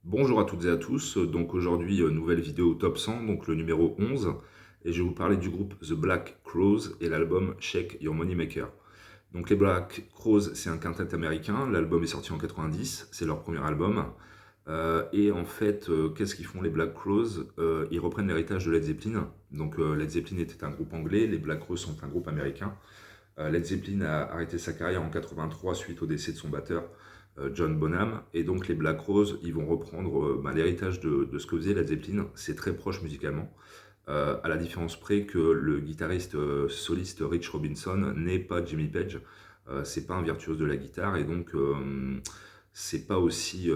Bonjour à toutes et à tous, donc aujourd'hui nouvelle vidéo top 100, donc le numéro 11, et je vais vous parler du groupe The Black Crowes et l'album Shake Your Money Maker. Donc les Black Crowes, c'est un quintet américain, l'album est sorti en 90, c'est leur premier album, et en fait, qu'est-ce qu'ils font les Black Crowes? Ils reprennent l'héritage de Led Zeppelin, donc Led Zeppelin était un groupe anglais, les Black Crowes sont un groupe américain. Led Zeppelin a arrêté sa carrière en 83 suite au décès de son batteur John Bonham, et donc les Black Rose, ils vont reprendre l'héritage de ce que faisait Led Zeppelin, c'est très proche musicalement, à la différence près que le guitariste soliste Rich Robinson n'est pas Jimmy Page, c'est pas un virtuose de la guitare, et donc c'est pas aussi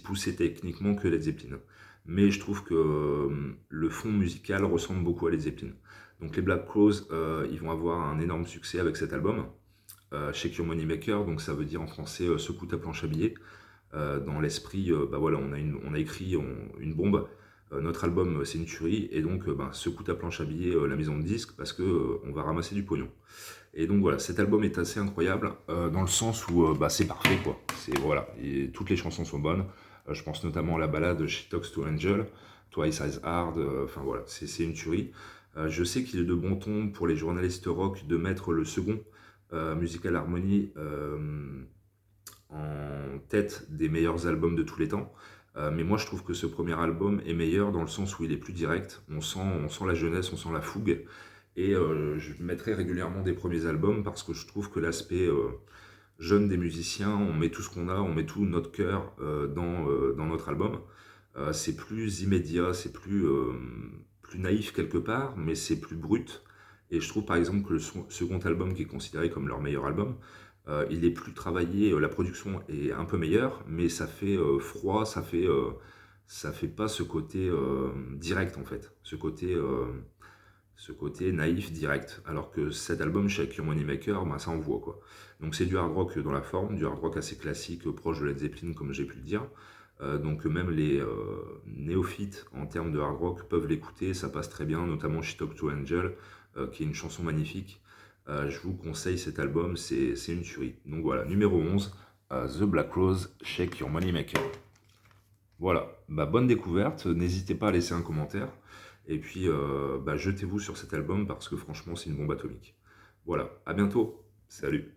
poussé techniquement que Led Zeppelin. Mais je trouve que le fond musical ressemble beaucoup à Led Zeppelin. Donc les Black Crowes, ils vont avoir un énorme succès avec cet album, Shake Your Money Maker, donc ça veut dire en français secoue ta planche à billets. Dans l'esprit, bah voilà, on a écrit une bombe, notre album c'est une tuerie, et donc bah, secoue ta planche à billets, la maison de disques, parce que on va ramasser du pognon. Et donc voilà, cet album est assez incroyable, dans le sens où bah, c'est parfait quoi. Voilà, et toutes les chansons sont bonnes. Je pense notamment à la balade She Talks to Angel, Twice as Hard, enfin voilà, c'est une tuerie. Je sais qu'il est de bon ton pour les journalistes rock de mettre le second, Musical Harmony, en tête des meilleurs albums de tous les temps. Mais moi je trouve que ce premier album est meilleur dans le sens où il est plus direct, on sent la jeunesse, on sent la fougue. Et je mettrai régulièrement des premiers albums parce que je trouve que l'aspect jeune des musiciens, on met tout ce qu'on a, on met tout notre cœur dans notre album. C'est plus immédiat, c'est plus naïf quelque part, mais c'est plus brut. Et je trouve par exemple que le second album, qui est considéré comme leur meilleur album, il est plus travaillé, la production est un peu meilleure, mais ça fait froid, ça fait pas ce côté direct en fait, ce côté naïf direct. Alors que cet album, Shake Your Moneymaker, ben, ça envoie quoi. Donc c'est du hard rock dans la forme, du hard rock assez classique, proche de Led Zeppelin comme j'ai pu le dire. Donc même les néophytes en termes de hard rock peuvent l'écouter, ça passe très bien, notamment She Talk to Angel, qui est une chanson magnifique. Je vous conseille cet album, c'est une tuerie. Donc voilà, numéro 11, The Black Rose, Shake Your Moneymaker. Voilà, bah, bonne découverte, n'hésitez pas à laisser un commentaire, et puis bah, jetez-vous sur cet album parce que franchement c'est une bombe atomique. Voilà, à bientôt, salut.